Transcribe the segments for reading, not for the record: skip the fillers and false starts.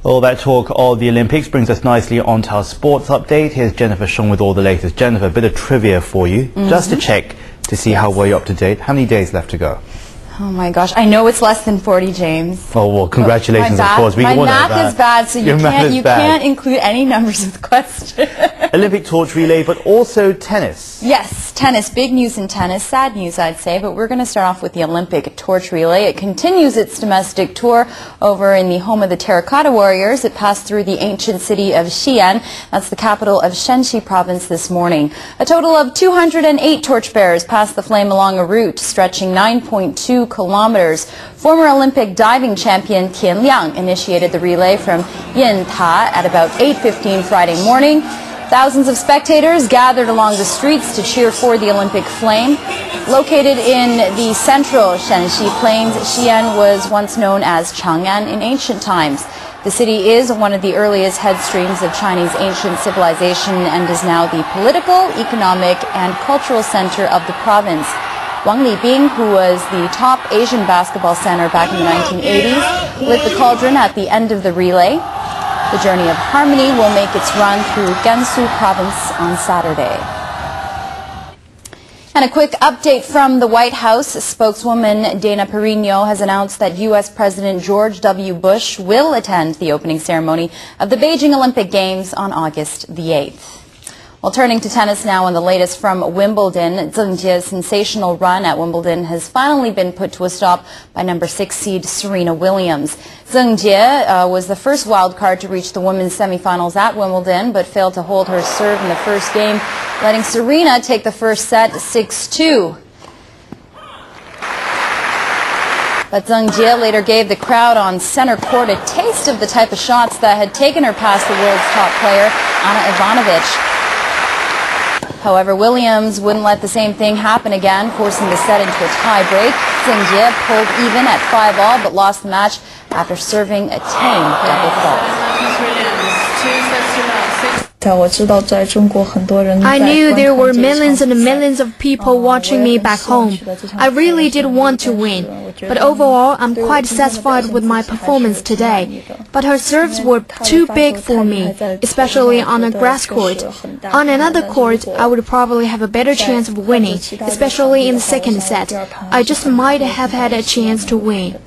All that talk of the Olympics brings us nicely onto our sports update. Here's Jennifer Shong with all the latest. Jennifer, a bit of trivia for you, just to check to see how well you're up to date. How many days left to go? Oh my gosh, I know it's less than 40, James. Oh, well, congratulations, of course. My math is bad, so you can't include any numbers in the question. Olympic torch relay, but also tennis. Yes, tennis. Big news in tennis. Sad news, I'd say, but we're going to start off with the Olympic torch relay. It continues its domestic tour over in the home of the Terracotta Warriors. It passed through the ancient city of Xi'an. That's the capital of Shenxi province this morning. A total of 208 torchbearers passed the flame along a route stretching 9.2 kilometers. Former Olympic diving champion Tian Liang initiated the relay from Yinta at about 8:15 Friday morning. Thousands of spectators gathered along the streets to cheer for the Olympic flame. Located in the central Shenxi Plains, Xi'an was once known as Chang'an in ancient times. The city is one of the earliest headstreams of Chinese ancient civilization and is now the political, economic, and cultural center of the province. Wang Libing, who was the top Asian basketball center back in the 1980s, lit the cauldron at the end of the relay. The Journey of Harmony will make its run through Gansu province on Saturday. And a quick update from the White House. Spokeswoman Dana Perino has announced that U.S. President George W. Bush will attend the opening ceremony of the Beijing Olympic Games on August the 8th. Well, turning to tennis now, and the latest from Wimbledon. Zheng Jie's sensational run at Wimbledon has finally been put to a stop by number 6 seed Serena Williams. Zheng Jie was the first wild card to reach the women's semifinals at Wimbledon, but failed to hold her serve in the first game, letting Serena take the first set 6-2. But Zheng Jie later gave the crowd on center court a taste of the type of shots that had taken her past the world's top player, Ana Ivanovic. However, Williams wouldn't let the same thing happen again, forcing the set into a tie-break. Zheng Jie pulled even at 5-all, but lost the match after serving a tame double fault. I knew there were millions and millions of people watching me back home. I really did want to win, but overall I'm quite satisfied with my performance today. But her serves were too big for me, especially on a grass court. On another court, I would probably have a better chance of winning, especially in the second set. I just might have had a chance to win.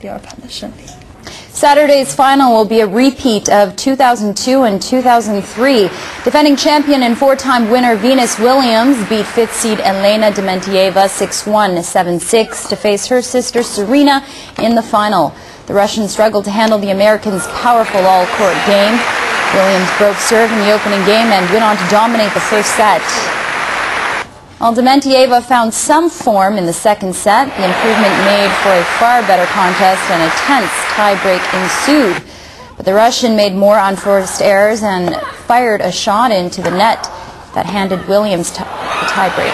Saturday's final will be a repeat of 2002 and 2003. Defending champion and four-time winner Venus Williams beat 5th seed Elena Dementieva 6-1, 7-6 to face her sister Serena in the final. The Russian struggled to handle the Americans' powerful all-court game. Williams broke serve in the opening game and went on to dominate the first set. While Dementieva found some form in the second set, the improvement made for a far better contest and a tense tie-break ensued. But the Russian made more unforced errors and fired a shot into the net that handed Williams the tie-break.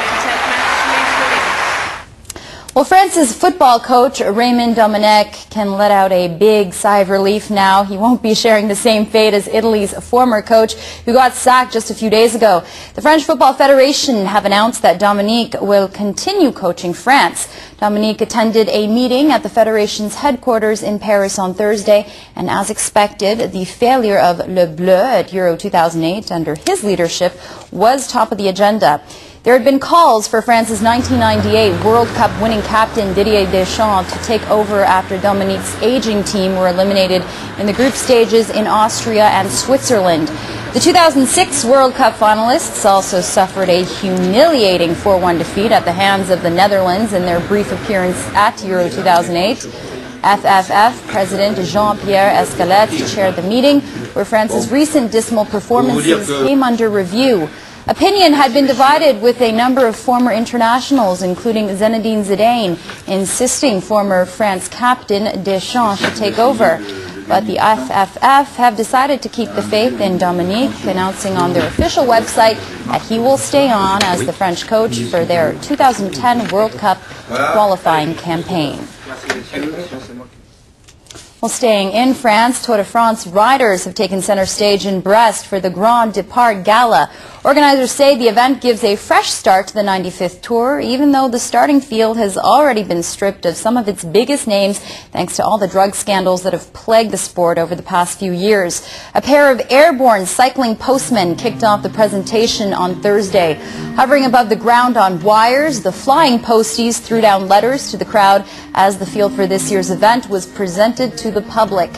Well, France's football coach, Raymond Domenech, can let out a big sigh of relief now. He won't be sharing the same fate as Italy's former coach, who got sacked just a few days ago. The French Football Federation have announced that Domenech will continue coaching France. Domenech attended a meeting at the Federation's headquarters in Paris on Thursday, and as expected, the failure of Le Bleu at Euro 2008 under his leadership was top of the agenda. There had been calls for France's 1998 World Cup winning captain Didier Deschamps to take over after Domenech's aging team were eliminated in the group stages in Austria and Switzerland. The 2006 World Cup finalists also suffered a humiliating 4-1 defeat at the hands of the Netherlands in their brief appearance at Euro 2008. FFF President Jean-Pierre Escalette chaired the meeting, where France's recent dismal performances came under review. Opinion had been divided, with a number of former internationals, including Zinedine Zidane, insisting former France captain Deschamps should take over. But the FFF have decided to keep the faith in Domenech, announcing on their official website that he will stay on as the French coach for their 2010 World Cup qualifying campaign. Well, staying in France, Tour de France riders have taken center stage in Brest for the Grand Départ Gala. Organizers say the event gives a fresh start to the 95th Tour, even though the starting field has already been stripped of some of its biggest names thanks to all the drug scandals that have plagued the sport over the past few years. A pair of airborne cycling postmen kicked off the presentation on Thursday. Hovering above the ground on wires, the flying posties threw down letters to the crowd as the field for this year's event was presented to the public.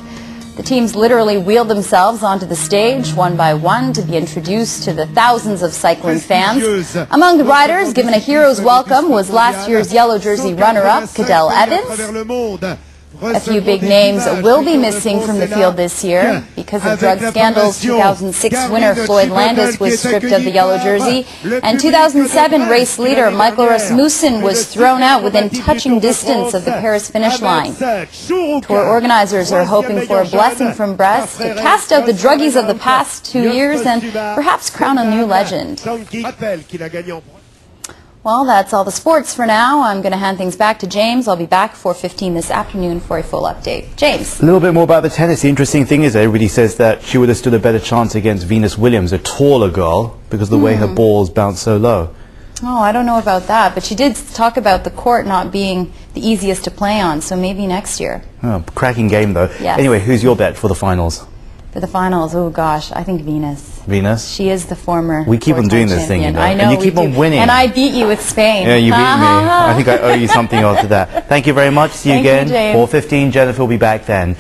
The teams literally wheeled themselves onto the stage one by one to be introduced to the thousands of cycling fans. Among the riders given a hero's welcome was last year's yellow jersey runner-up, Cadel Evans. A few big names will be missing from the field this year because of drug scandals. 2006 winner Floyd Landis was stripped of the yellow jersey, and 2007 race leader Michael Rasmussen was thrown out within touching distance of the Paris finish line. Tour organizers are hoping for a blessing from Brest to cast out the druggies of the past 2 years and perhaps crown a new legend. Well, that's all the sports for now. I'm going to hand things back to James. I'll be back 4:15 this afternoon for a full update. James. A little bit more about the tennis. The interesting thing is that everybody says that she would have stood a better chance against Venus Williams, a taller girl, because of the way her balls bounce so low. Oh, I don't know about that, but she did talk about the court not being the easiest to play on, so maybe next year. Oh, cracking game, though. Yes. Anyway, who's your bet for the finals? For the finals, oh gosh, I think Venus. Venus? She is the former We keep on doing this thing, you know. I know, and you keep on winning. And I beat you with Spain. Yeah, you beat me. I think I owe you something after that. Thank you very much. See you again. 4:15. Jennifer will be back then.